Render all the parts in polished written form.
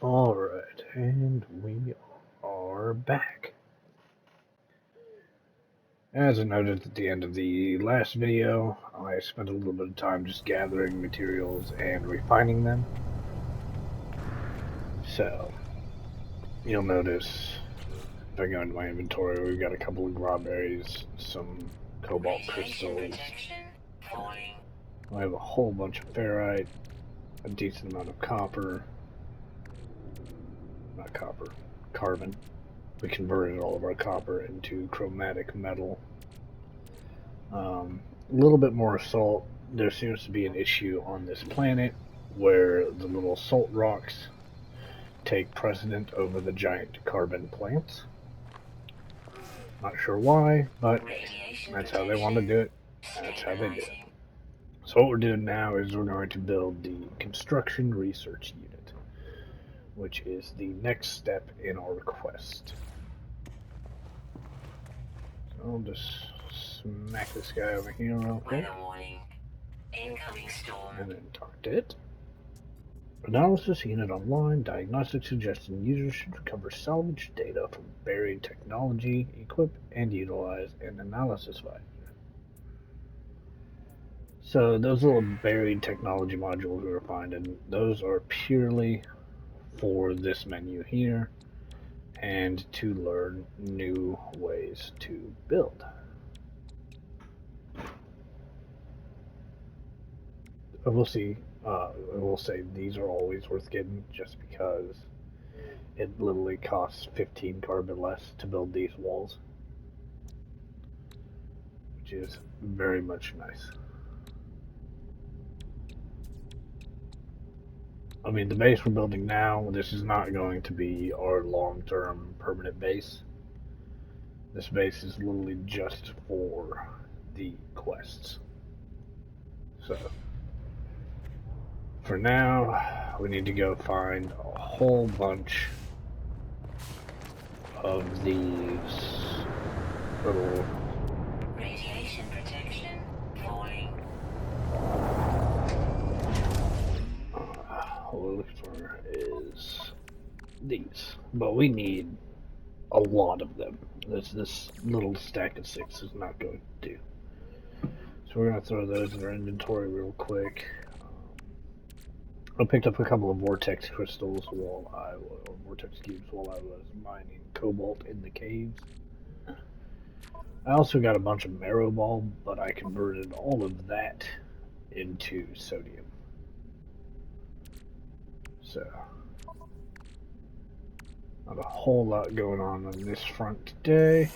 Alright, and we are back. As I noted at the end of the last video, I spent a little bit of time just gathering materials and refining them. So, you'll notice, if I go into my inventory, we've got a couple of grawberries, some cobalt crystals. I have a whole bunch of ferrite, a decent amount of copper. Not copper, carbon. We converted all of our copper into chromatic metal. A little bit more salt. There seems to be an issue on this planet where the little salt rocks take precedent over the giant carbon plants. Not sure why, but that's how they want to do it. That's how they do it. So what we're doing now is we're going to build the Construction Research Unit, which is the next step in our quest. So I'll just smack this guy over here real quick. And then target it. Analysis unit online. Diagnostic suggestion users should recover salvaged data from buried technology, equip and utilize an analysis visor. So those little buried technology modules we were finding, those are purely for this menu here and to learn new ways to build. I will say these are always worth getting just because it literally costs 15 carbon less to build these walls, which is very much nice. I mean, the base we're building now, this is not going to be our long-term permanent base. This base is literally just for the quests. So, for now, we need to go find a whole bunch of these little radiation protection falling. What we're looking for is these, but we need a lot of them. This little stack of 6 is not going to do. So we're going to throw those in our inventory real quick. I picked up a couple of vortex crystals or vortex cubes while I was mining cobalt in the caves. I also got a bunch of marrow bulb, but I converted all of that into sodium. So, not a whole lot going on this front today.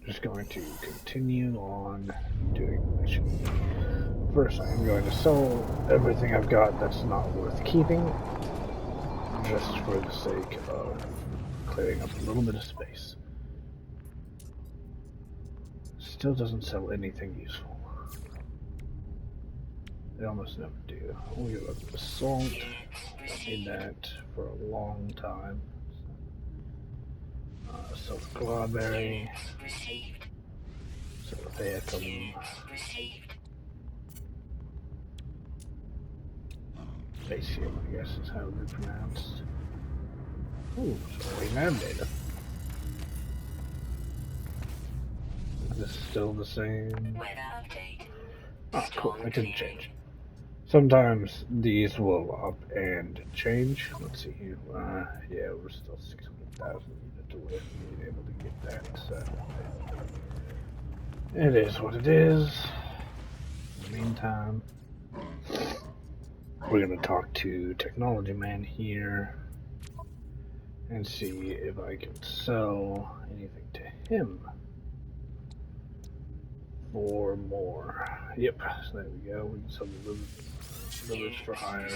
Just going to continue on doing the mission. First, I am going to sell everything I've got that's not worth keeping, just for the sake of clearing up a little bit of space. Still doesn't sell anything useful. They almost never do. We'll give up the salt. Don't need that for a long time. So strawberry. So Theacum. Facium, I guess is how it would be pronounced. Ooh, so we have data. Is this still the same? Oh, cool. It didn't change. Sometimes these will up and change. Let's see here. Yeah, we're still 600,000 units away from being able to get that. So it is what it is. In the meantime, we're going to talk to Technology Man here and see if I can sell anything to him for more. Yep, so there we go. We can sell the livers for hire.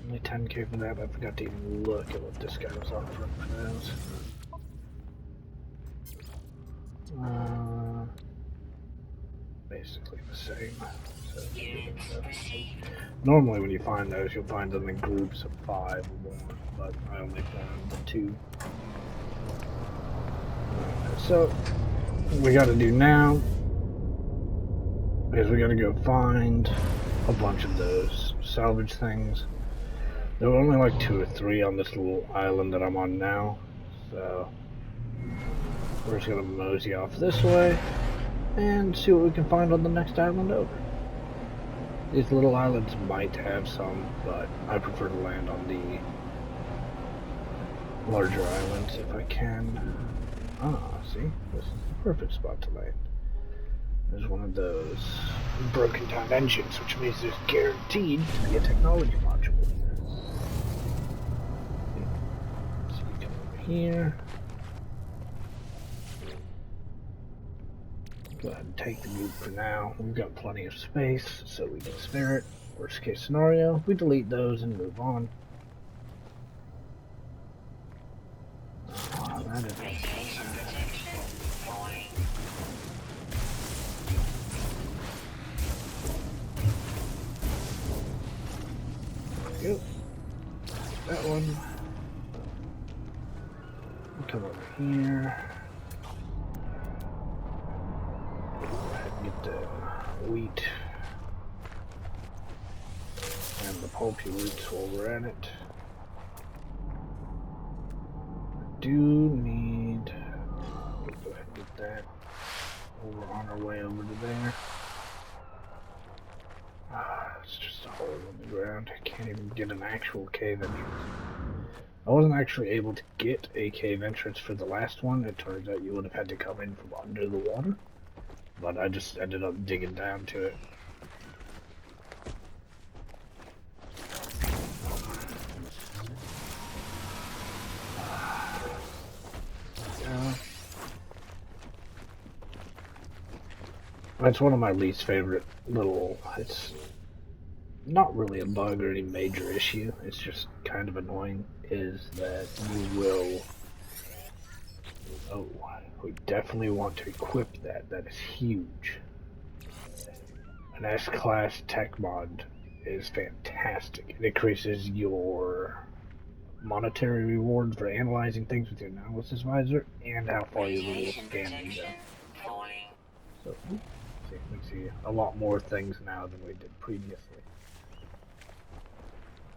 Only 10k for that. I forgot to even look at what this guy was offering for those. Basically the same. So normally when you find those, you'll find them in groups of 5 or more, but I only found 2. So what we gotta do now is we gotta go find a bunch of those salvage things. There were only like 2 or 3 on this little island that I'm on now, so we're just gonna mosey off this way and see what we can find on the next island over. These little islands might have some, but I prefer to land on the larger islands if I can. Ah, see? This is the perfect spot to land. There's one of those broken down engines, which means there's guaranteed to be a technology module. So we come over here. Go ahead and take the loot for now. We've got plenty of space, so we can spare it. Worst case scenario, we delete those and move on. Oh, that is Radiation protection falling. There we go. That one. Come over here. Go ahead and get the wheat and the pulpy roots while we're at it. I do need. We'll go ahead and get that. We're on our way over to there. It's just a hole in the ground. I can't even get an actual cave entrance. I wasn't actually able to get a cave entrance for the last one. It turns out you would have had to come in from under the water. But I just ended up digging down to it. Yeah. That's one of my least favorite little... It's not really a bug or any major issue. It's just kind of annoying. Is that you will... Oh, we definitely want to equip that. That is huge. An S-Class tech mod is fantastic. It increases your monetary reward for analyzing things with your analysis visor and how far your little Radiation scanning protection goes. falling. So, we see a lot more things now than we did previously.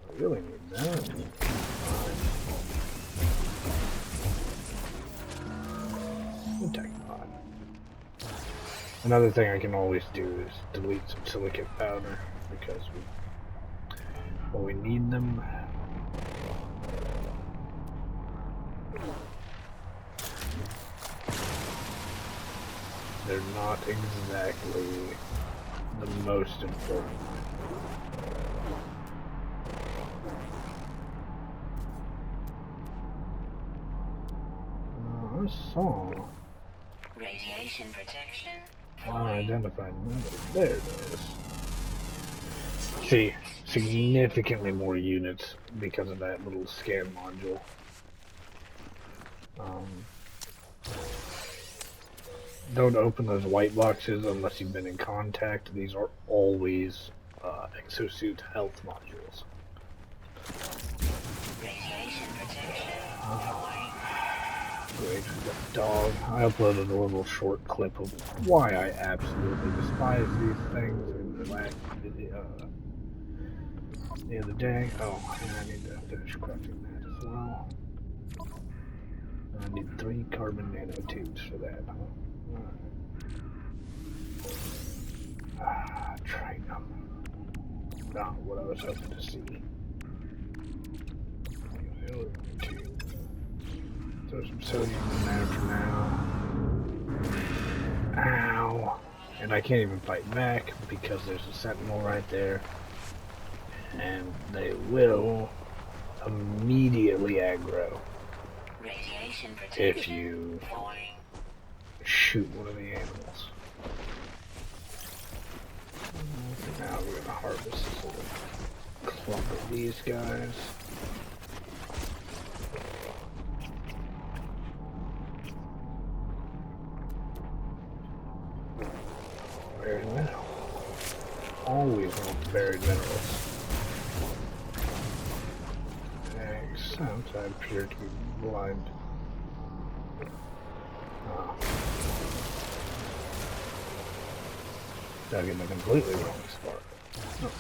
I really need that. Tech mod. Another thing I can always do is delete some silicate powder because we need them. They're not exactly the most important. I saw. Radiation protection Unidentified number. There it is. See, significantly more units because of that little scan module. Don't open those white boxes unless you've been in contact. These are always exosuit health modules. Radiation protection Great, we got a dog. I uploaded a little short clip of why I absolutely despise these things in the last video the other day. Oh, and I need to finish crafting that as well. I need 3 carbon nanotubes for that. Tritium. Not what I was hoping to see. Throw some sodium in there for now. Ow! And I can't even fight back because there's a sentinel right there. And they will immediately aggro Radiation protection if you falling. shoot one of the animals. For now we're gonna harvest this little clump of these guys. Buried mineral. Always want buried minerals. Except I appear to be blind. Oh. Dug in the completely wrong spot. Oh.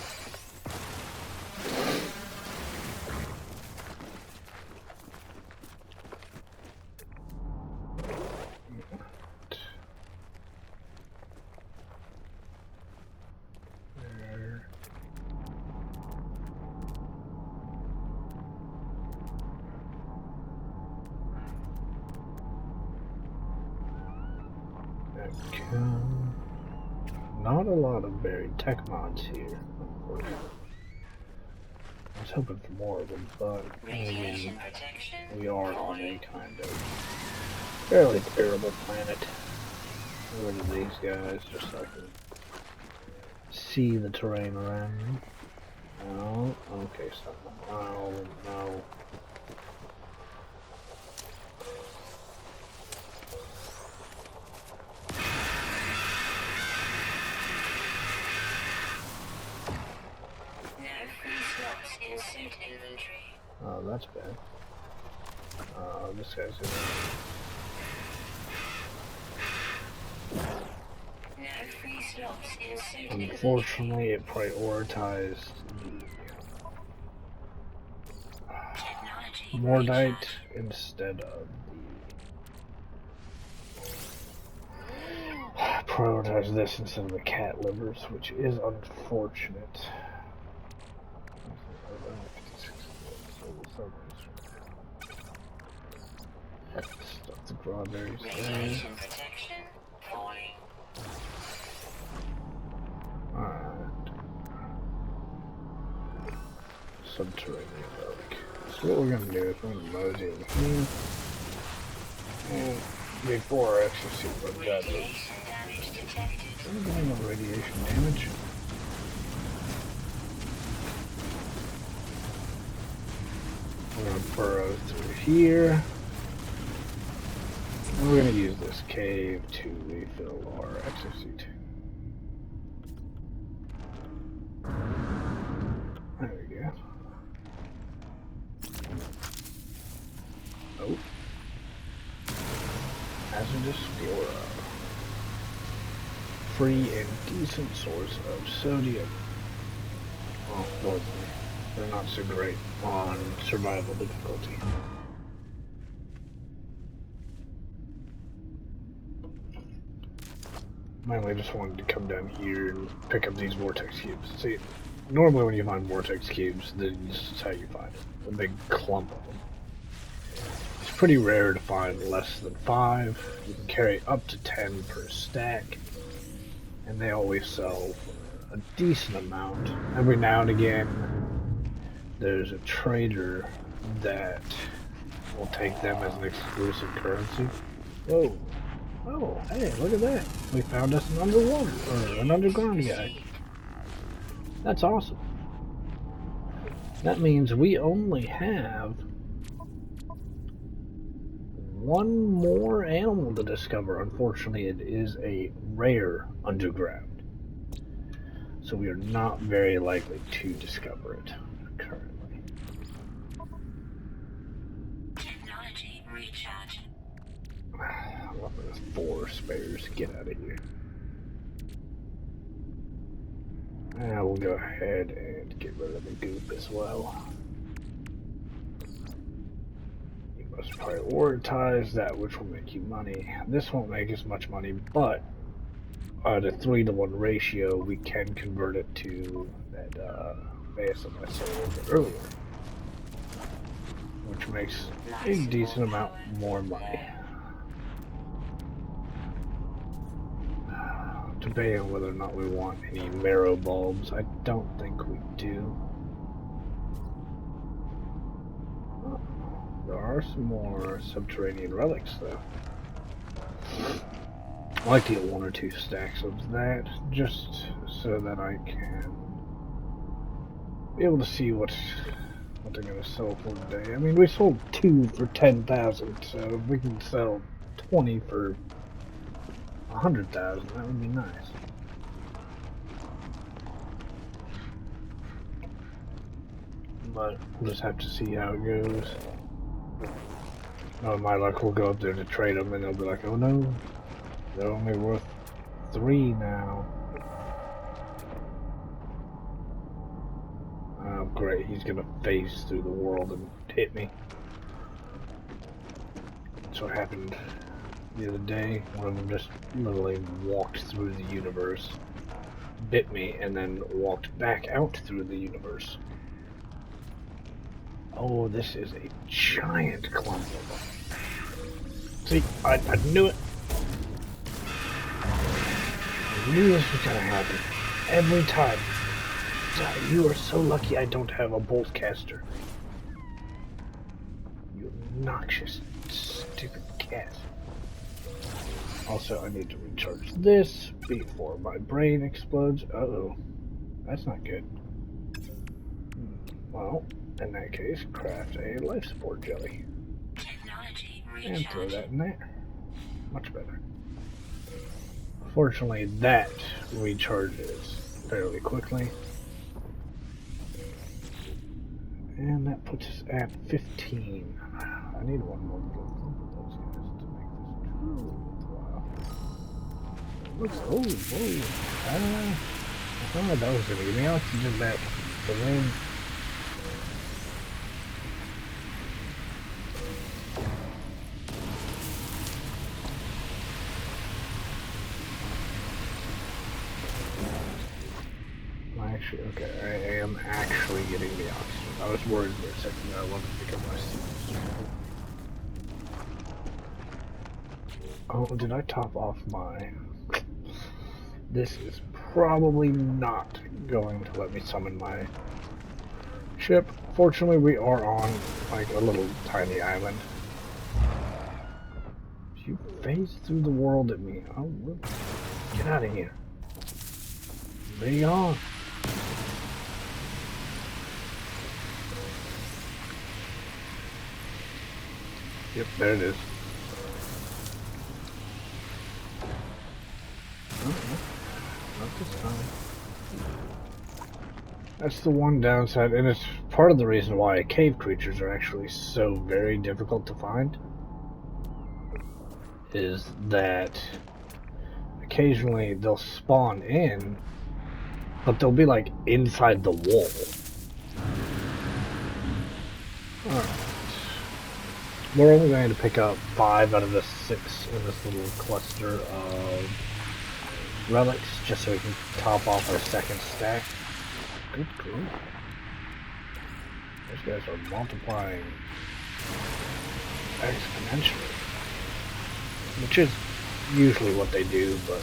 Alright, not a lot of buried tech mods here, unfortunately. I was hoping for more of them, but Radiation protection. we are on a kind of fairly terrible planet. Rid of these guys just so I can see the terrain around me. Oh, okay, stop. Oh, no. No free slots in suit inventory. Oh, that's bad. This guy's in No free slots in suit inventory. Unfortunately, it prioritized Technology the Mordite recharge. instead of prioritized this instead of the cat livers, which is unfortunate. Stuff the strawberries there. Radiation protection. Falling. Alright. Subterranean relic. So what we're gonna do is we're gonna mosey in here. And before our exosuit runs out of Radiation damage detected. Are we getting no radiation damage? We're gonna burrow through here. And we're gonna use this cave to refill our exosuit. There we go. Oh. Hazardous flora. Free and decent source of sodium. Well, fortunately, they're not so great on survival difficulty. Mainly just wanted to come down here and pick up these vortex cubes. See, normally when you find vortex cubes, this is how you find it. A big clump of them. It's pretty rare to find less than 5. You can carry up to 10 per stack. And they always sell for a decent amount. Every now and again, there's a trader that will take them as an exclusive currency. Whoa. Oh, hey, look at that. We found us an underwater, or an underground guy. That's awesome. That means we only have one more animal to discover. Unfortunately, it is a rare underground. So we are not very likely to discover it currently. Technology recharge. I love those 4 spares. Get out of here. And we'll go ahead and get rid of the goop as well. You must prioritize that which will make you money. This won't make as much money, but at a 3-to-1 ratio, we can convert it to that ASM I said a little bit earlier, which makes a decent amount more money. Debating on whether or not we want any marrow bulbs. I don't think we do. Oh, there are some more subterranean relics, though. I like to get 1 or 2 stacks of that, just so that I can be able to see what they're going to sell for today. I mean, we sold 2 for 10,000, so if we can sell 20 for 100,000, that would be nice. But we'll just have to see how it goes. Oh, my luck, we'll go up there to trade them, and they'll be like, oh no, they're only worth 3 now. Oh great, he's gonna phase through the world and hit me. That's what happened the other day. One of them just literally walked through the universe, bit me, and then walked back out through the universe. Oh, this is a giant clump of them. See, I knew it. knew this was gonna happen. Every time. You are so lucky I don't have a bolt caster. You obnoxious, stupid cat. Also, I need to recharge this before my brain explodes. Uh-oh. That's not good. Well, in that case, craft a life support jelly. Technology And throw recharge. that in there. Much better. Fortunately, that recharges fairly quickly. And that puts us at 15. I need one more little clump of those guys to make this truly worthwhile. It looks, oh, whoa. I thought that was going to give me oxygen back. But then, actually, okay, I am actually getting the oxygen. I was worried for a second that I wanted to become my suit. Oh, did I top off my... This is probably not going to let me summon my ship. Fortunately, we are on, like, a little tiny island. You phase through the world at me. Oh, get out of here. Be gone. Yep, there it is. Not this time. That's the one downside, and it's part of the reason why cave creatures are actually so very difficult to find. Is that occasionally they'll spawn in, but they'll be like inside the wall. Alright. We're only going to pick up 5 out of the 6 in this little cluster of relics, just so we can top off our second stack. Good grief. Those guys are multiplying exponentially. Which is usually what they do, but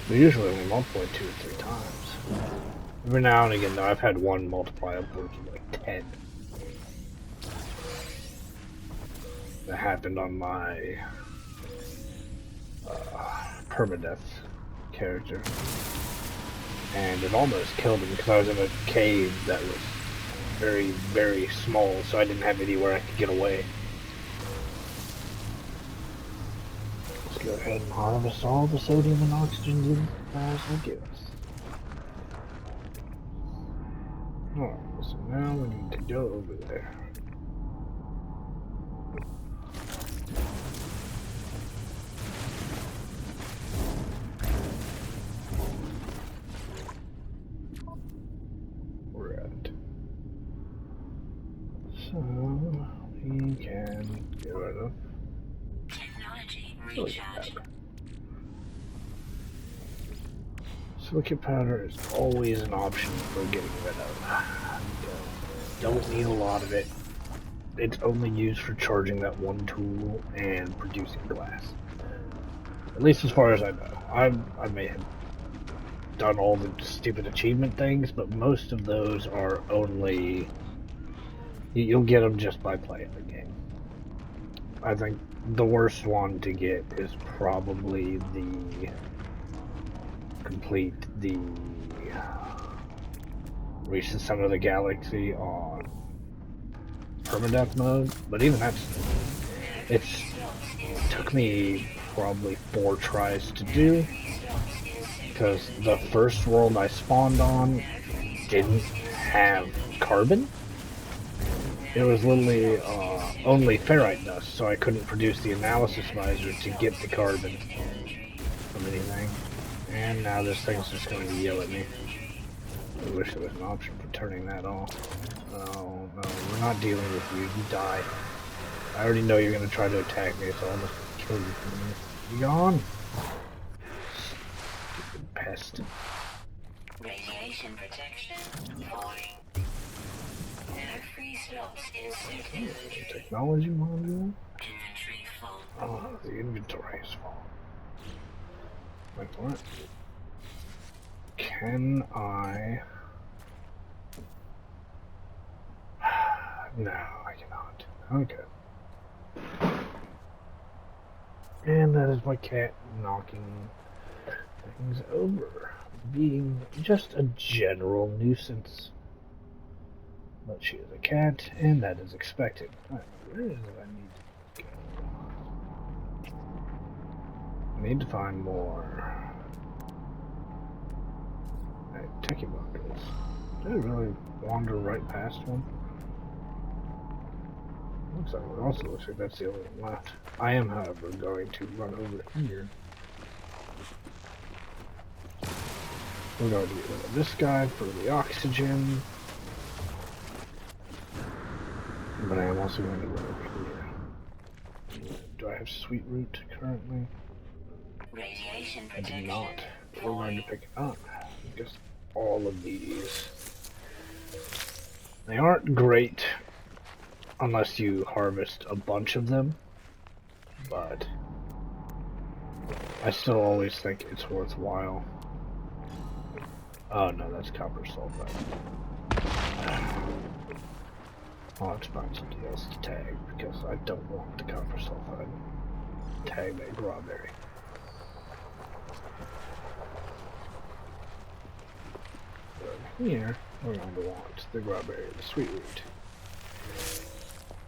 they usually only multiply 2 or 3 times. Every now and again, though, I've had one multiply upwards of like 10. That happened on my permadeath character. And it almost killed him because I was in a cave that was very, very small, so I didn't have anywhere I could get away. Let's go ahead and harvest all the sodium and oxygen these guys will give us. Alright, so now we need to go over there. So we can get rid of Technology silicate recharge. powder. Silicate powder is always an option for getting rid of. Don't need a lot of it. It's only used for charging that one tool and producing glass. At least as far as I know. I may have done all the stupid achievement things, but most of those are only... You'll get them just by playing the game. I think the worst one to get is probably the... complete the... Reach the Center of the Galaxy on permadeath mode, but even that's... It took me probably 4 tries to do, because the first world I spawned on didn't have carbon. It was literally only ferrite dust, so I couldn't produce the analysis visor to get the carbon from anything. And now this thing's just going to yell at me. I wish there was an option for turning that off. Oh, no, we're not dealing with you. You die. I already know you're going to try to attack me, so I'll just kill you from here. Be gone! Stupid pest. Radiation protection falling. No free slots inserted. Technology module? Inventory full. Oh, the inventory is full. Wait for it. Can I... No, I cannot. Okay. And that is my cat knocking things over. Being just a general nuisance. But she is a cat, and that is expected. Alright, where is it I need to go? I need to find more... techie bunkers. Did I really wander right past one? It also looks like that's the only one left. I am, however, going to run over here. We're going to get rid of this guy for the oxygen. But I am also going to run over here. Do I have sweet root currently? Radiation I do protection. not. But we're going to pick it up. Just all of these. They aren't great unless you harvest a bunch of them, but I still always think it's worthwhile. Oh no, that's copper sulfide. I'll have to find something else to tag because I don't want the copper sulfide. Tag that strawberry. Here, we're going to want the strawberry and the sweet root.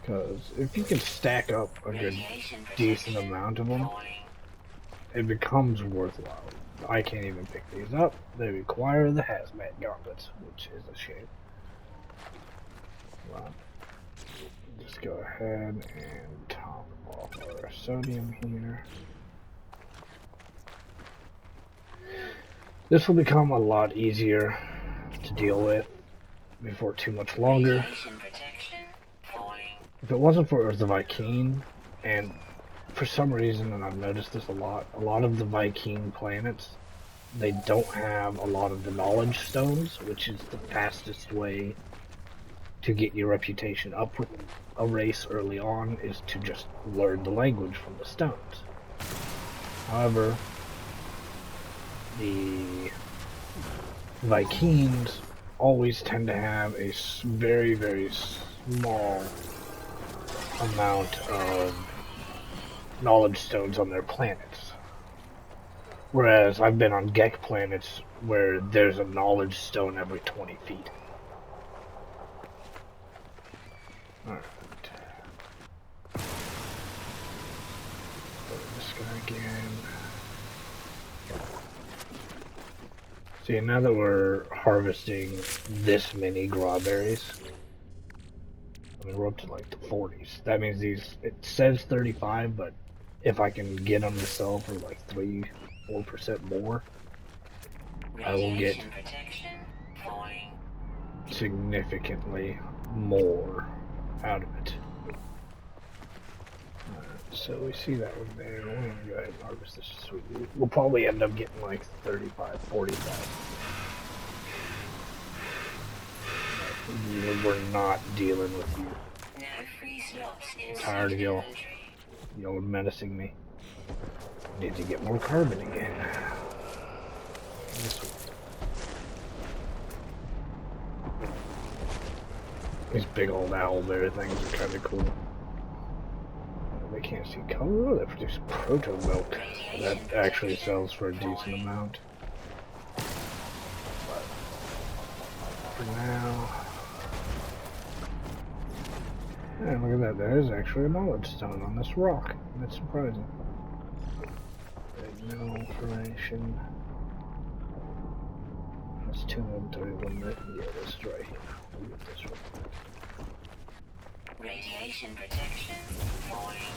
Because if you can stack up a good, decent amount of them, it becomes worthwhile. I can't even pick these up. They require the hazmat gauntlets, which is a shame. Well, just go ahead and top off our sodium here. This will become a lot easier to deal with before too much longer. If it wasn't for the Vy'keen, and for some reason, and I've noticed this a lot of the Vy'keen planets, they don't have a lot of the knowledge stones, which is the fastest way to get your reputation up with a race early on, is to just learn the language from the stones. However, the Vy'keens always tend to have a very, very small amount of knowledge stones on their planets. Whereas I've been on Gek planets where there's a knowledge stone every 20 feet. Alright. This guy again. See, now that we're harvesting this many strawberries, I mean, we're up to like the 40s. That means these, it says 35, but if I can get them to sell for like 3-4% more, I will get significantly more out of it. So we see that one there. We're going to go ahead and harvest this sweet root. We'll probably end up getting like 35, 45. We're not dealing with you. I'm tired of y'all menacing me. Need to get more carbon again. These big old owlbear things are kind of cool. They can't see color. They produce proto milk. That actually sells for a decent amount. But for now. And look at that, there is actually a knowledge stone on this rock. That's surprising. Mineral information. That's 231 minutes. Yeah, this is right here. We'll get this one. Radiation protection falling.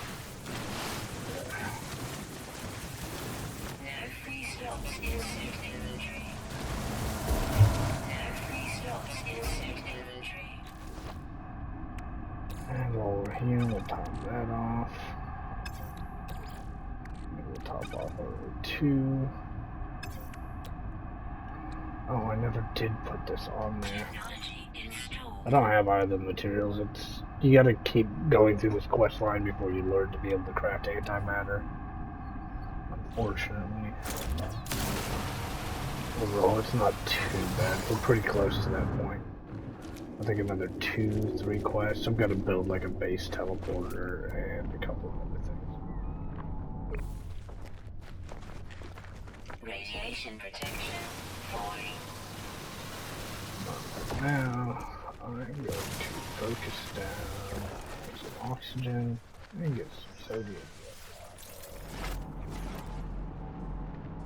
No free slots insert inventory. No free slots insert inventory. And while we're here, we'll top that off. Maybe we'll top off over 2. Oh, I never did put this on there. I don't have either materials. It's, you gotta keep going through this quest line before you learn to be able to craft antimatter. fortunately. Overall, it's not too bad. We're pretty close to that point. I think another 2, 3 quests. I've got to build like a base teleporter and a couple of other things. Radiation protection falling. But now, I'm going to focus down some oxygen and get some sodium.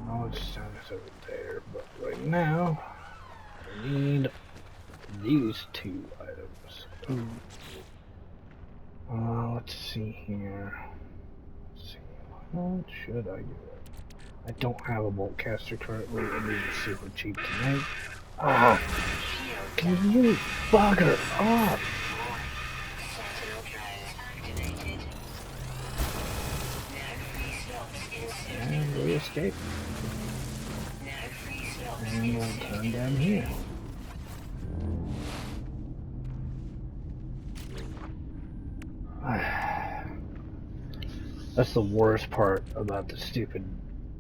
Knowledge sound is over there, but right now, I need these 2 items. Ooh. Let's see here. Let's see. What should I do? I don't have a bolt caster currently, and these are super cheap to make. Ah! Can you bugger off? Sentinel drones activated. No free slots in And we escape. No free slots And in we'll turn down here. That's the worst part about the stupid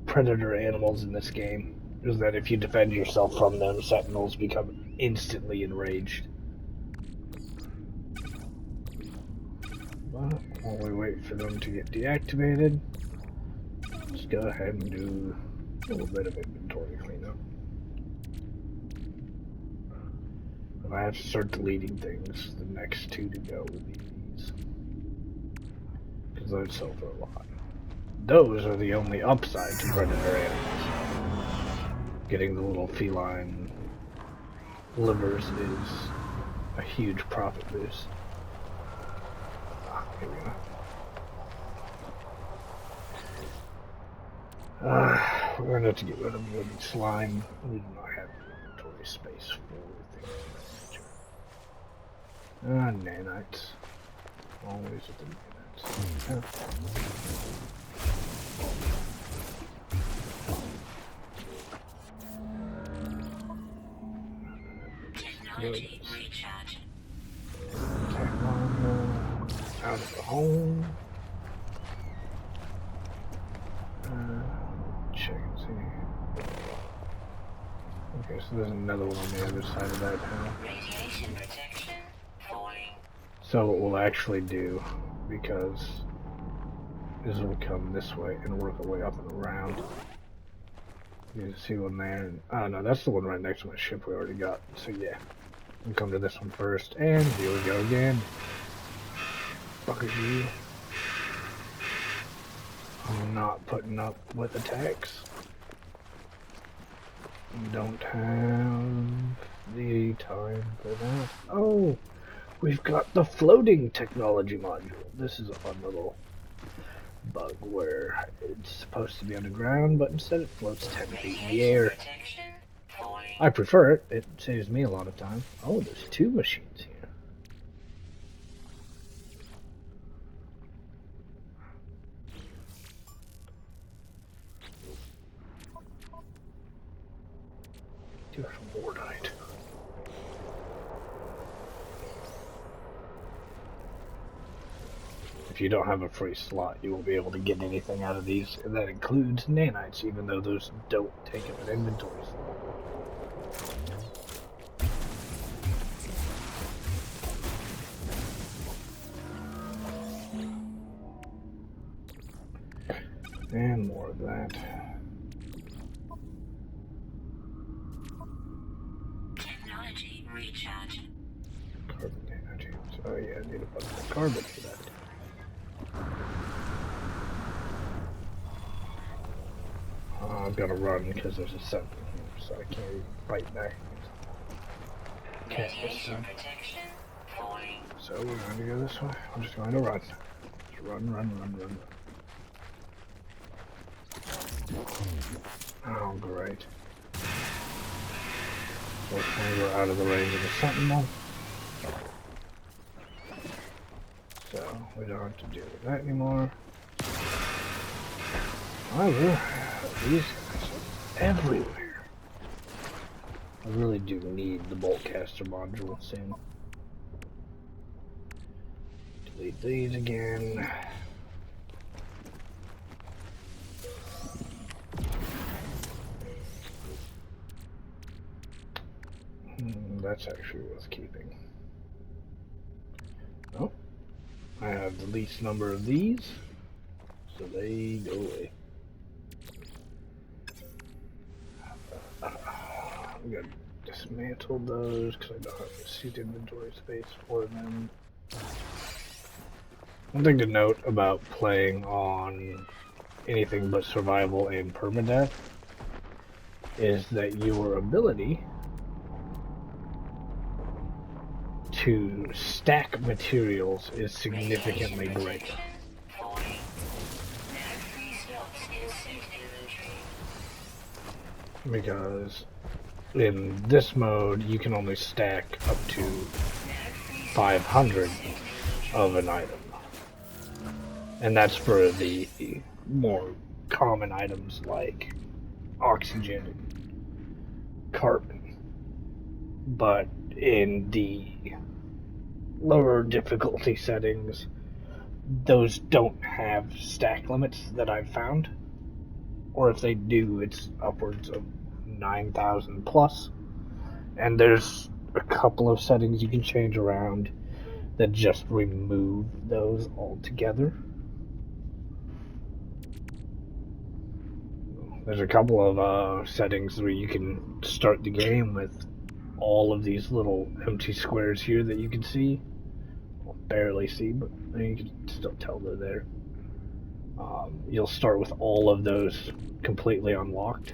predator animals in this game, is that if you defend yourself from them, sentinels become instantly enraged. But while we wait for them to get deactivated, let's go ahead and do a little bit of inventory cleanup. If I have to start deleting things, the next 2 to go will be these. Because those sell for a lot. Those are the only upside to predator animals. Getting the little feline livers is a huge profit boost. Here we go. We're going to have to get rid of the wooden slime. We do not have the inventory space for things of that nature. Nanites. Always with the nanites. Technology recharge. Out of the home. Check and see. Okay, so there's another one on the other side of that now. Radiation protection falling. So what we'll actually do, because is we'll come this way and work our way up and around. You can see one there. And, oh no, that's the one right next to my ship we already got. So yeah, we'll come to this one first, and here we go again. Fuck are you? I'm not putting up with attacks. Don't have the time for that. Oh, we've got the floating technology module. This is a fun little bug where it's supposed to be underground, but instead it floats 10 feet in the air. Protection falling. I prefer it. It saves me a lot of time. Oh, there's 2 machines here. Do some Wardite. If you don't have a free slot, you won't be able to get anything out of these, and that includes nanites, even though those don't take up an inventory slot. And more of that. Technology recharge. Carbon nanotubes. Oh yeah, I need a bunch of carbon for that. I've got to run because there's a sentinel here, so I can't even fight back. Okay, Radiation protection falling. so we're going to go this way. I'm just going to run. Just run. Oh, great. Fortunately, we're out of the range of the sentinel. So, we don't have to deal with that anymore. However, these guys are everywhere. I really do need the bolt caster module soon. Delete these again. that's actually worth keeping. Oh, I have the least number of these, so they go away. I'm gonna dismantle those because I don't have the seat inventory space for them. One thing to note about playing on anything but survival and permadeath is that your ability to stack materials is significantly greater. Because in this mode, you can only stack up to 500 of an item. And that's for the more common items like oxygen, carbon. But in the lower difficulty settings, those don't have stack limits that I've found. Or if they do, it's upwards of 9,000 plus. And there's a couple of settings you can change around that just remove those altogether. There's a couple of settings where you can start the game with all of these little empty squares here that you can see. Well, barely see, but you can still tell they're there. You'll start with all of those completely unlocked.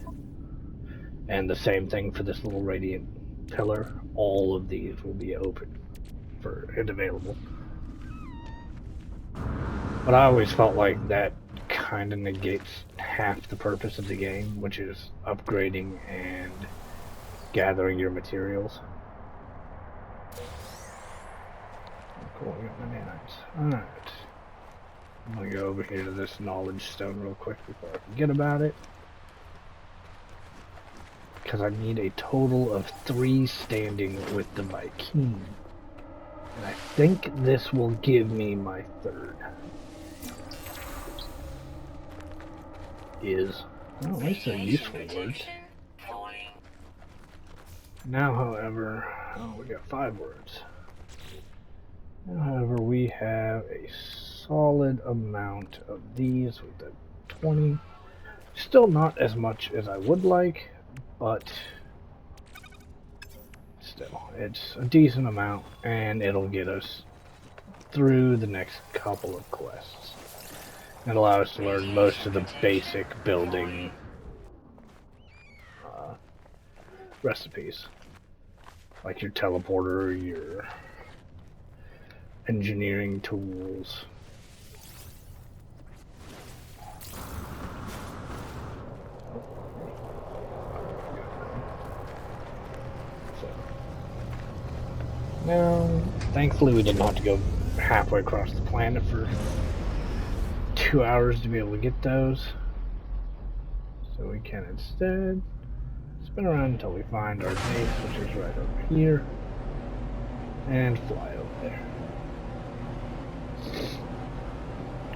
And the same thing for this little radiant pillar. All of these will be open and available. But I always felt like that kind of negates half the purpose of the game, which is upgrading and gathering your materials. Cool, we got my nanites. Alright. I'm gonna go over here to this knowledge stone real quick before I forget about it. Because I need a total of 3 standing with the Vy'keen. And I think this will give me my 3rd. Oh, at least they're useful words. Now, however, we got 5 words. Now, however, we have a solid amount of these with the 20. Still not as much as I would like, but still, it's a decent amount, and it'll get us through the next couple of quests. It allows us to learn most of the basic building recipes, like your teleporter, your engineering tools. Now, thankfully we didn't have to go halfway across the planet for 2 hours to be able to get those. So we can instead spin around until we find our base, which is right over here, and fly over there.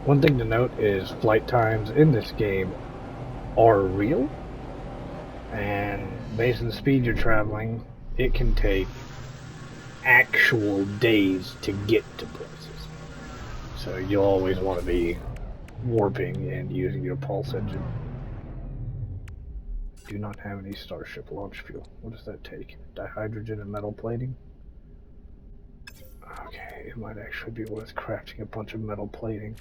One thing to note is flight times in this game are real, and based on the speed you're traveling, it can take actual days to get to places. So you'll always want to be warping and using your pulse engine. Do not have any starship launch fuel. What does that take? Dihydrogen and metal plating? Okay, it might actually be worth crafting a bunch of metal plating.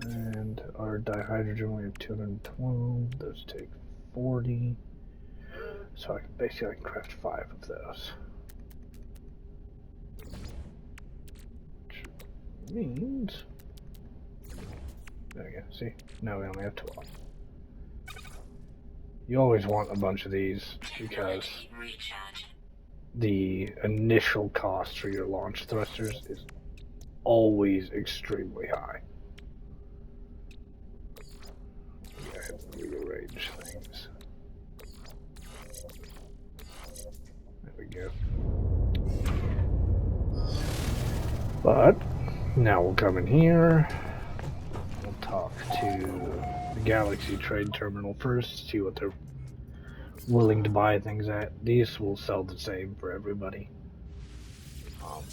And our dihydrogen, we have 212. Those take 40. So I can craft 5 of those. Which means... There we go, see? Now we only have 12. You always want a bunch of these because the initial cost for your launch thrusters is always extremely high. Rearrange things. There we go. But now we'll come in here. We'll talk to the Galaxy Trade Terminal first, see what they're willing to buy things at. These will sell the same for everybody.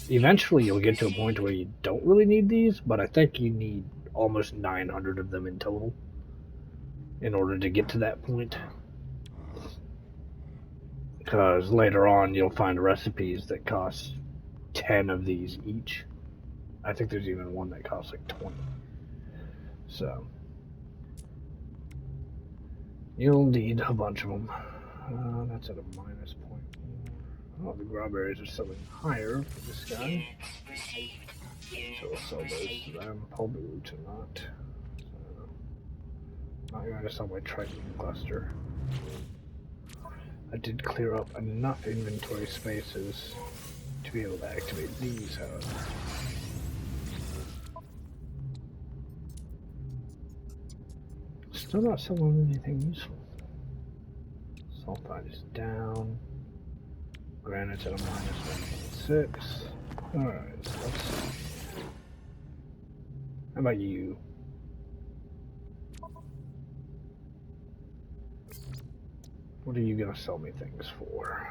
Eventually, you'll get to a point where you don't really need these, but I think you need almost 900 of them in total in order to get to that point. Because later on, you'll find recipes that cost 10 of these each. I think there's even one that costs like 20. So, you'll need a bunch of them. That's at a minus point. Oh, the growberries are selling higher for this guy. So we'll sell those to them. Probably to not. So, not going to sell my Triton cluster. I did clear up enough inventory spaces to be able to activate these, however. Still not selling anything useful. Sulfide is down. Granite's at a minus 1.6. Alright, so let's see. How about you? What are you gonna sell me things for?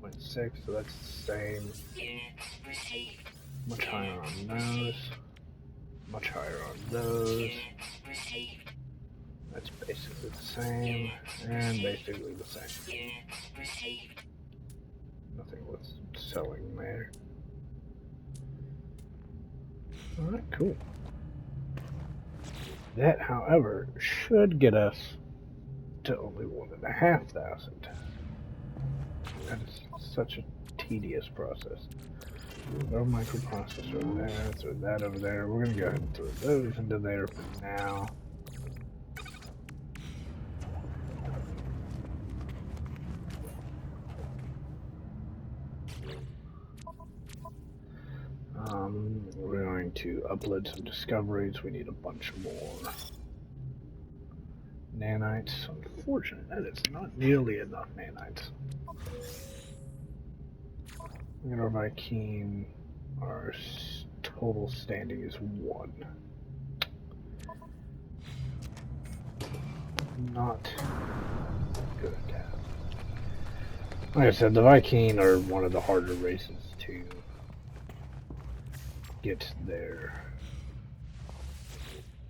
0.6, so that's the same. Much higher on those. Much higher on those. That's basically the same. And basically the same. Nothing worth selling there. Alright, cool. That, however, should get us to only 1,500. That is such a tedious process. No microprocessor there, throw that over there. We're gonna go ahead and throw those into there for now. We're going to upload some discoveries. We need a bunch more nanites. Unfortunate, that is not nearly enough nanites. In our Vy'keen, our total standing is 1. Not good. Like I said, the Vy'keen are one of the harder races to get their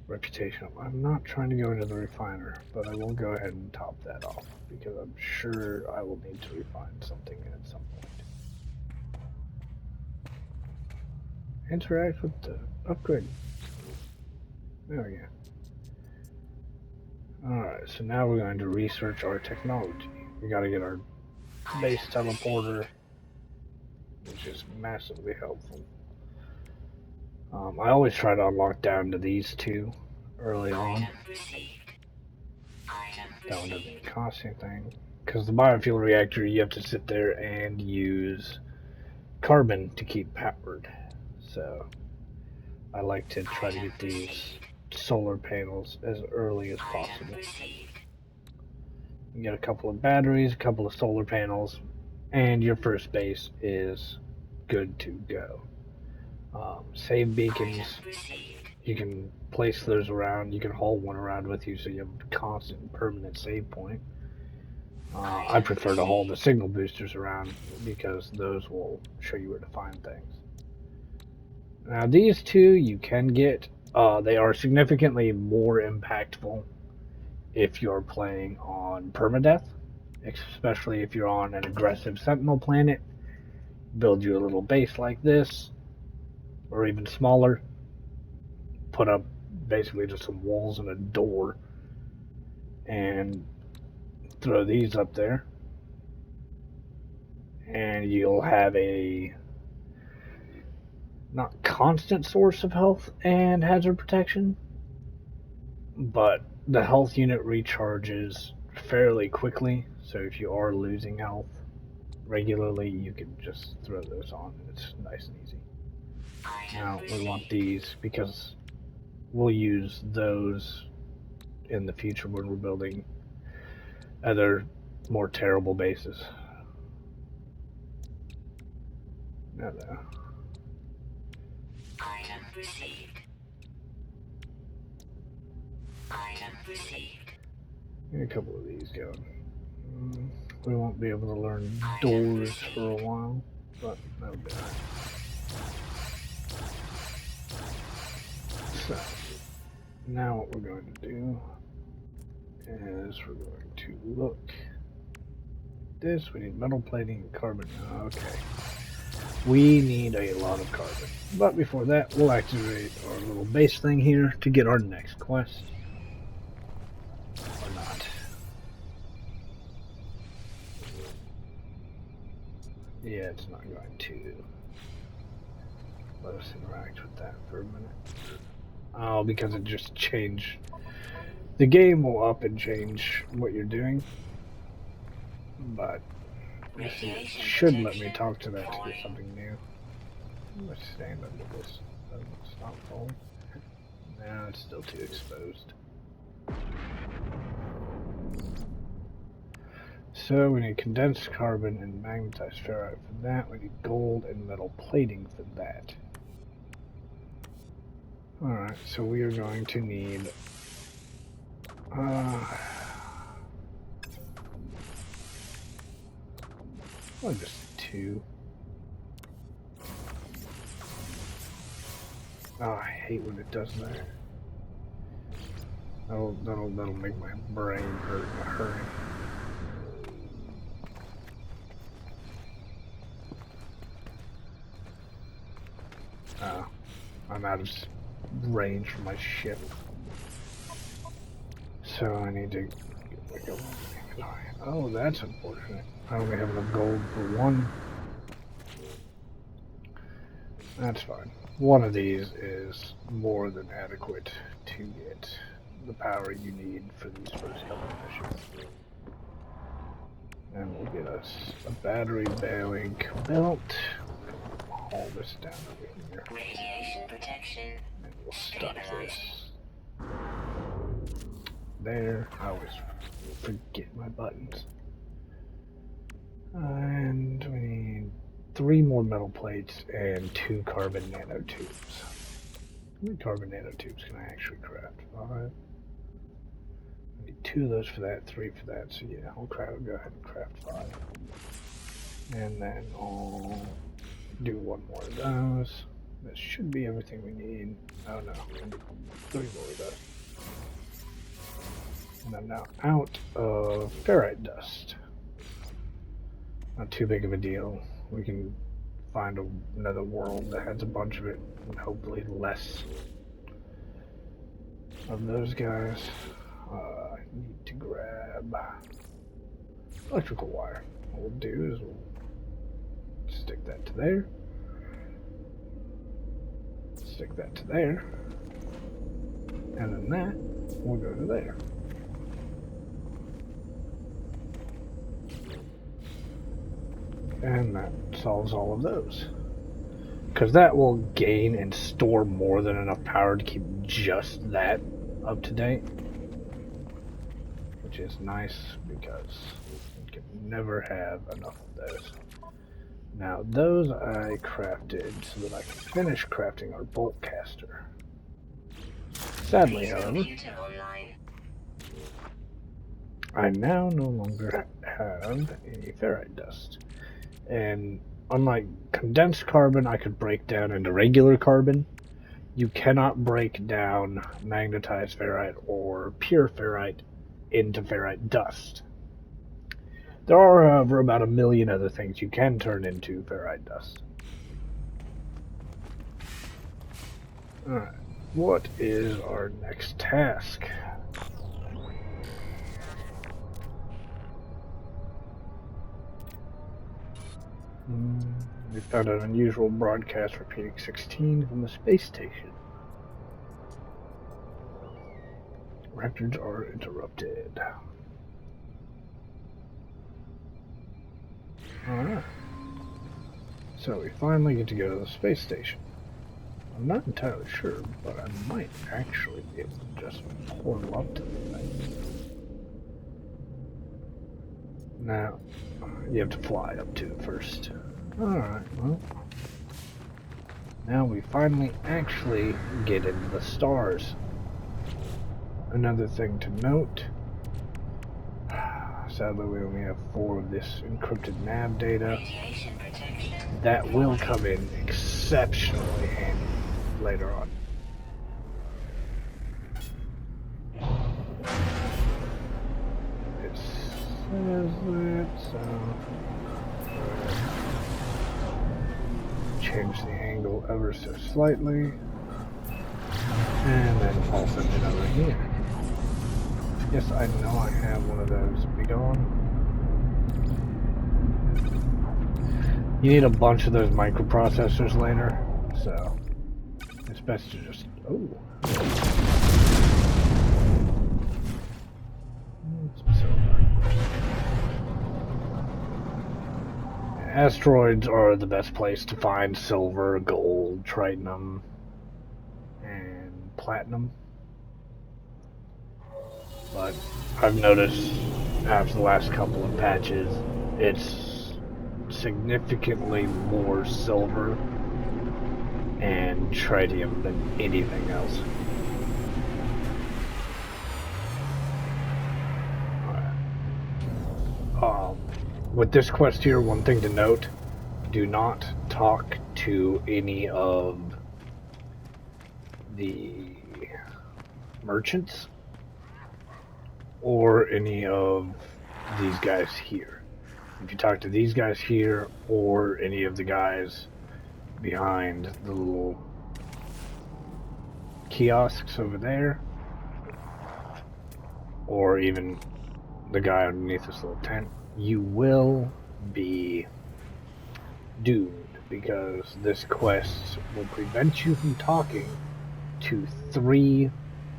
reputation. I'm not trying to go into the refiner, but I will go ahead and top that off because I'm sure I will need to refine something at some point. Interact with the upgrade. There we go. Alright, so now we're going to research our technology. We gotta get our base teleporter, which is massively helpful. I always try to unlock down to these two early on. That one doesn't cost anything. Because the biofuel reactor, you have to sit there and use carbon to keep powered. So I like to try to get these solar panels as early as possible. You get a couple of batteries, a couple of solar panels, and your first base is good to go. Save beacons, you can place those around, you can haul one around with you so you have a constant and permanent save point. I prefer to haul the signal boosters around because those will show you where to find things. Now these two you can get, they are significantly more impactful if you're playing on permadeath, especially if you're on an aggressive sentinel planet. Build you a little base like this, or even smaller. Put up basically just some walls and a door, and throw these up there, and you'll have a not constant source of health and hazard protection, but the health unit recharges fairly quickly, so if you are losing health regularly, you can just throw those on and it's nice and easy. Now we want these because we'll use those in the future when we're building other more terrible bases. No. Item received. Item received. Get a couple of these going. We won't be able to learn doors for a while, but that'll be alright. So, now what we're going to do is we're going to look at this. We need metal plating and carbon. Okay. We need a lot of carbon. But before that, we'll activate our little base thing here to get our next quest. Or not. Yeah, it's not going to let us interact with that for a minute. Oh, because it just changed. The game will up and change what you're doing. But it should let me talk to that to get something new. Let's stand under this. Doesn't stop falling. No, it's still too exposed. So we need condensed carbon and magnetized ferrite for that. We need gold and metal plating for that. Alright, so we are going to need just 2. Oh, I hate when it does that. That'll make my brain hurt in a hurry. Oh, I'm out of range for my ship. So I need to get like a... Oh, that's unfortunate. I only have enough gold for 1. That's fine. One of these is more than adequate to get the power you need for these first couple of missions. And we'll get us a battery bailing belt. Haul this down over here. Radiation protection. And we'll stuff this there. I always forget my buttons. And we need 3 more metal plates and 2 carbon nanotubes. How many carbon nanotubes can I actually craft? 5. I need 2 of those for that, 3 for that. So yeah, I'll go ahead and craft 5. And then I'll do 1 more of those. That should be everything we need. Oh no, I need 3 more of those. And I'm now out of ferrite dust. Not too big of a deal. We can find another world that has a bunch of it, and hopefully less of those guys. I need to grab electrical wire. What we'll do is we'll stick that to there. Stick that to there. And then that will go to there. And that solves all of those. Because that will gain and store more than enough power to keep just that up to date. Which is nice because you can never have enough of those. Now those I crafted so that I can finish crafting our bolt caster. Sadly, however, I now no longer have any ferrite dust. And unlike condensed carbon, I could break down into regular carbon. You cannot break down magnetized ferrite or pure ferrite into ferrite dust. There are, however, about 1 million other things you can turn into ferrite dust. Alright, what is our next task? We found an unusual broadcast for Phoenix 16 from the space station. Records are interrupted. Alright. So we finally get to go to the space station. I'm not entirely sure, but I might actually be able to just portal up to the thing. Now, you have to fly up to it first. Alright, well. Now we finally actually get into the stars. Another thing to note sadly we only have 4 of this encrypted nav data. Radiation protection. That will come in exceptionally handy later on. It says that, so change the angle ever so slightly, and then I'll send it over here. Yes, I know I have one of those. Be gone. You need a bunch of those microprocessors later, so it's best to just. Oh. Some silver. Asteroids are the best place to find silver, gold, tritanium, and platinum. But I've noticed after the last couple of patches, it's significantly more silver and tritium than anything else. With this quest here, one thing to note, do not talk to any of the merchants or any of these guys here. If you talk to these guys here or any of the guys behind the little kiosks over there, or even the guy underneath this little tent, you will be doomed, because this quest will prevent you from talking to 3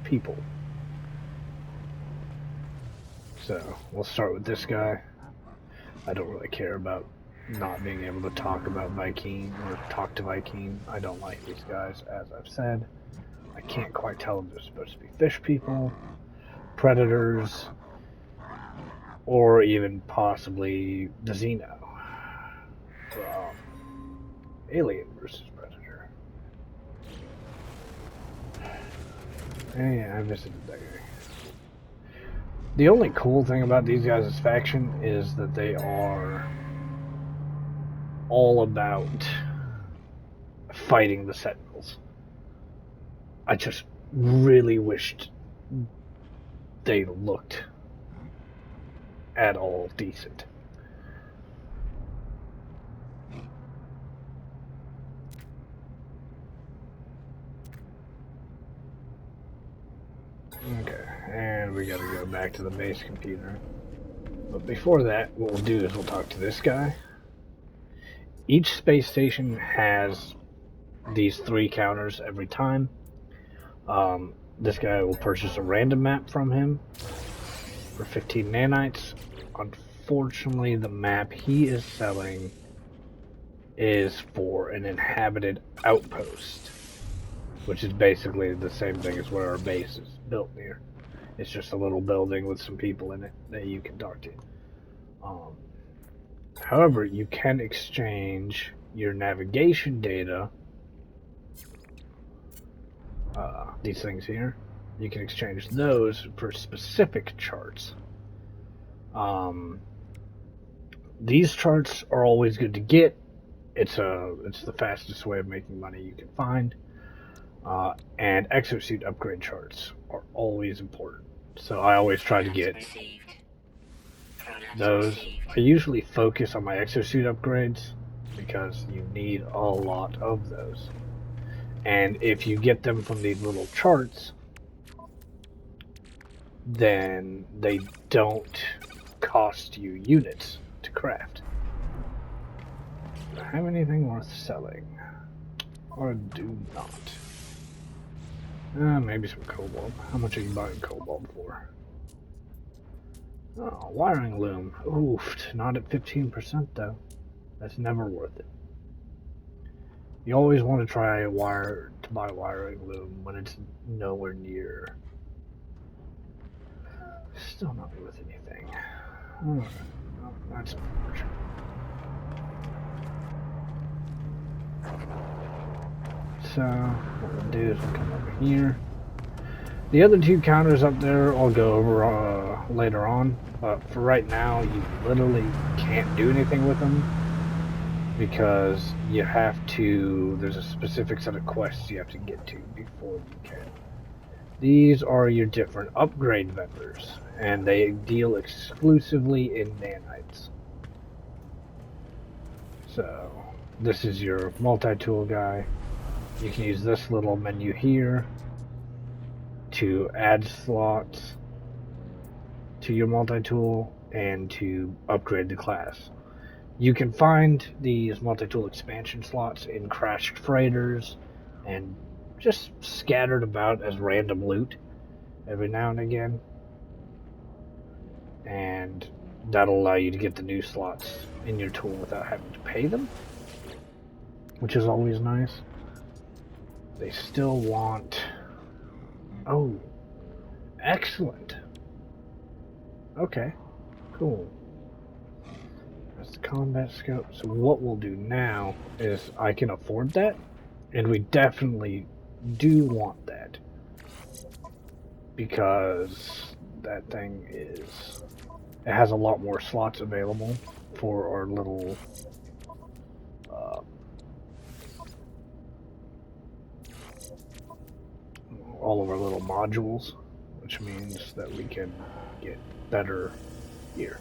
people. So, we'll start with this guy. I don't really care about not being able to talk about Vy'keen or talk to Vy'keen. I don't like these guys, as I've said. I can't quite tell if they're supposed to be fish people, predators, or even possibly the Xeno from Alien vs. Predator. Yeah, I visited that guy. The only cool thing about these guys' faction is that they are all about fighting the Sentinels. I just really wished they looked at all decent. Okay, and we gotta go back to the base computer. But before that, what we'll do is we'll talk to this guy. Each space station has these 3 counters every time. This guy will purchase a random map from him for 15 nanites. Unfortunately, the map he is selling is for an inhabited outpost, which is basically the same thing as where our base is built near. It's just a little building with some people in it that you can talk to. However, you can exchange your navigation data, these things here, you can exchange those for specific charts. These charts are always good to get. It's the fastest way of making money you can find. And exosuit upgrade charts are always important. So I always try to get those. I usually focus on my exosuit upgrades because you need a lot of those. And if you get them from these little charts, then they don't cost you units to craft. Do I have anything worth selling? Or do not? Maybe some cobalt. How much are you buying cobalt for? Oh, wiring loom. Oof, not at 15% though. That's never worth it. You always want to try to buy wiring loom when it's nowhere near. Still not worth anything. Alright, well, that's unfortunate. So, what we'll do is we'll come over here. The other two counters up there I'll go over later on, but for right now you literally can't do anything with them because you have to, there's a specific set of quests you have to get to before you can. These are your different upgrade vendors, and they deal exclusively in nanites. So, this is your multi-tool guy. You can use this little menu here to add slots to your multi-tool and to upgrade the class. You can find these multi-tool expansion slots in crashed freighters and just scattered about as random loot every now and again. And that'll allow you to get the new slots in your tool without having to pay them, which is always nice. They still want... Oh, excellent. Okay, cool. That's the combat scope. So what we'll do now is I can afford that, and we definitely do want that because that thing is... It has a lot more slots available for our little all of our little modules, which means that we can get better gear.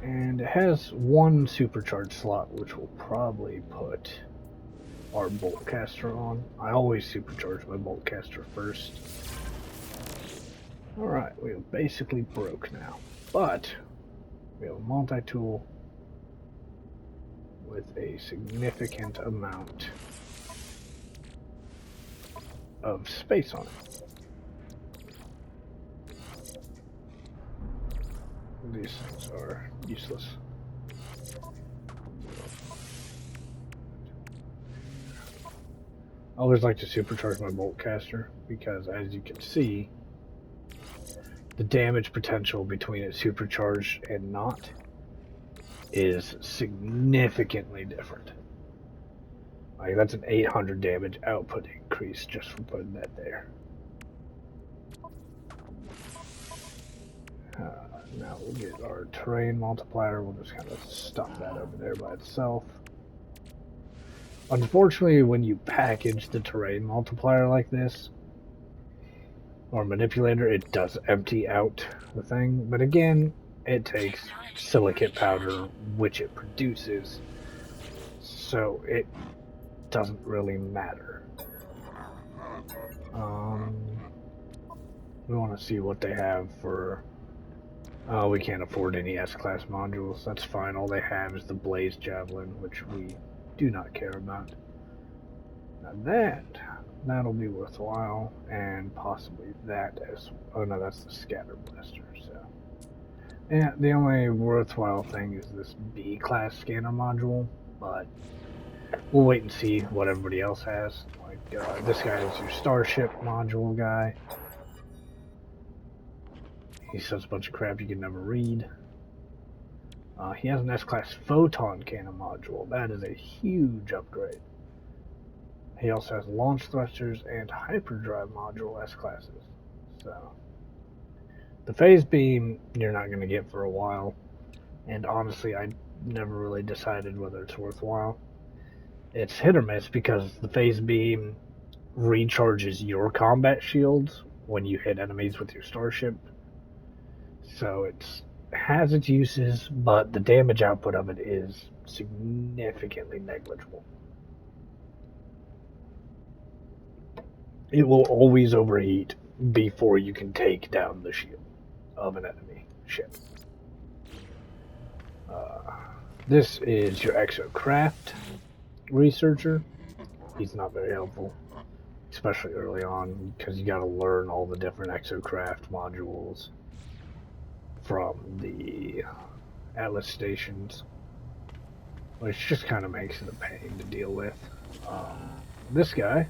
And it has one supercharged slot, which we'll probably put our boltcaster on. I always supercharge my boltcaster first. Alright, we are basically broke now, but we have a multi-tool with a significant amount of space on it. These things are useless. I always like to supercharge my boltcaster because, as you can see, the damage potential between it supercharged and not is significantly different. Like, that's an 800 damage output increase just from putting that there. Now we'll get our terrain multiplier. We'll just kind of stuff that over there by itself. Unfortunately, when you package the terrain multiplier like this, or manipulator, it does empty out the thing. But again, it takes silicate powder, which it produces, so it doesn't really matter. We want to see what they have for... we can't afford any S-Class modules. That's fine. All they have is the Blaze Javelin, which we do not care about. Now that'll be worthwhile, and possibly that as... Oh no, that's the Scatter Blaster, so... Yeah, the only worthwhile thing is this B-Class scanner module, but we'll wait and see what everybody else has. Like, this guy is your Starship module guy. He says a bunch of crap you can never read. He has an S-Class Photon Cannon module. That is a huge upgrade. He also has launch thrusters and hyperdrive module S-Classes. So, the phase beam you're not going to get for a while. And honestly, I never really decided whether it's worthwhile. It's hit or miss because the phase beam recharges your combat shields when you hit enemies with your Starship. So it has its uses, but the damage output of it is significantly negligible. It will always overheat before you can take down the shield of an enemy ship. This is your Exocraft researcher. He's not very helpful, especially early on, because you got to learn all the different Exocraft modules from the Atlas stations, which just kind of makes it a pain to deal with. This guy,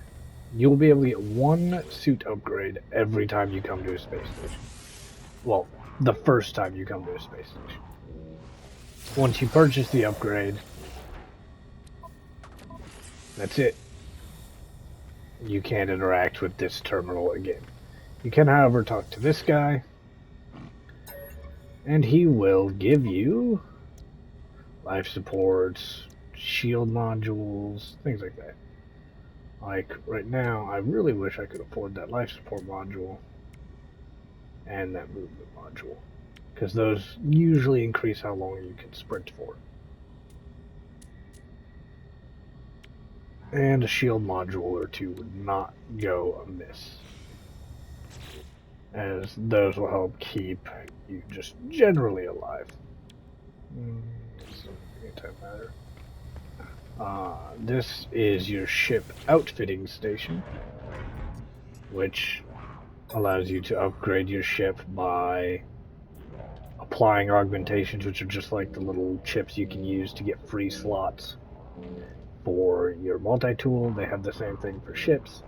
you'll be able to get one suit upgrade every time you come to a space station. Well, the first time you come to a space station. Once you purchase the upgrade, that's it. you can't interact with this terminal again. You can, however, talk to this guy, and he will give you life supports, shield modules, things like that. Like, right now, I really wish I could afford that life support module and that movement module, because those usually increase how long you can sprint for. And a shield module or two would not go amiss, as those will help keep you just generally alive. Antimatter. This is your ship outfitting station, which allows you to upgrade your ship by applying augmentations, which are just like the little chips you can use to get free slots for your multi-tool. They have the same thing for ships.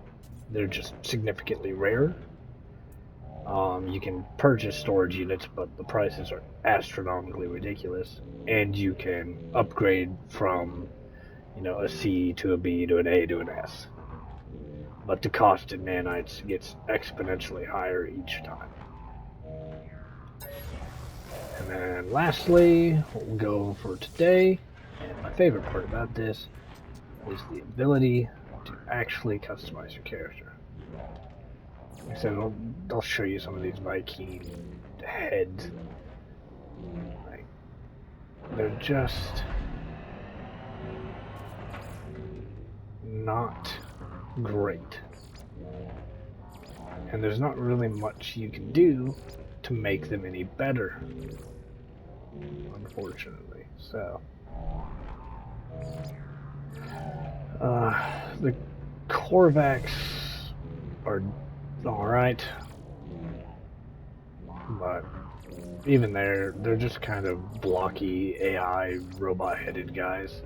They're just significantly rarer. You can purchase storage units, but the prices are astronomically ridiculous. And you can upgrade from, a C to a B to an A to an S. But the cost in nanites gets exponentially higher each time. And then lastly, what we'll go over for today, and my favorite part about this, is the ability to actually customize your character. Like I said, I'll show you some of these Viking heads. Like, they're just not great. And there's not really much you can do to make them any better, unfortunately. So, the Korvax are alright, but even they're just kind of blocky AI robot-headed guys.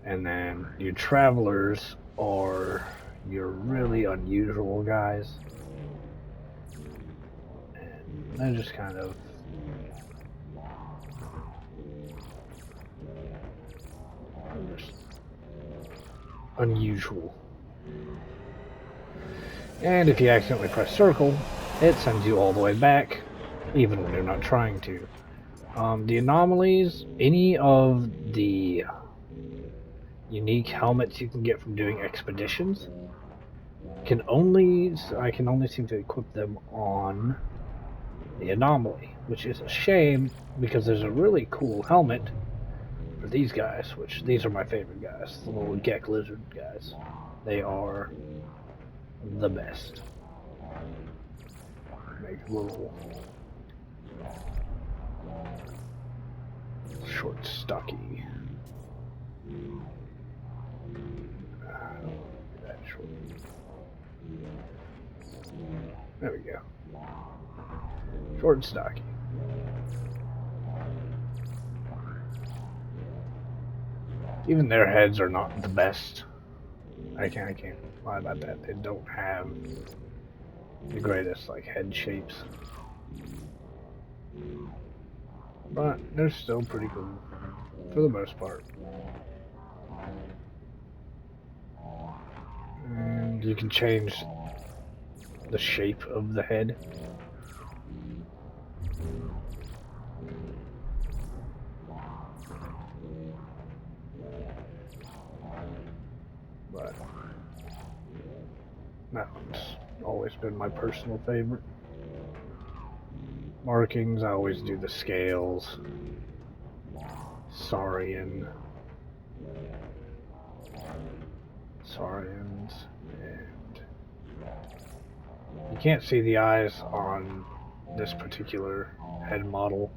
And then your travelers are your really unusual guys, and they're just kind of unusual. And if you accidentally press circle, it sends you all the way back, even when you're not trying to. The anomalies, any of the unique helmets you can get from doing expeditions, I can only seem to equip them on the anomaly, which is a shame because there's a really cool helmet for these guys, which these are my favorite guys, the little Gek lizard guys. They are the best. Make a little short, stocky. That short. There we go. Short and stocky. Even their heads are not the best. I can't lie about that. They don't have the greatest head shapes, but they're still pretty cool for the most part. And you can change the shape of the head. But that one's always been my personal favorite. Markings, I always do the scales. Saurians, and you can't see the eyes on this particular head model,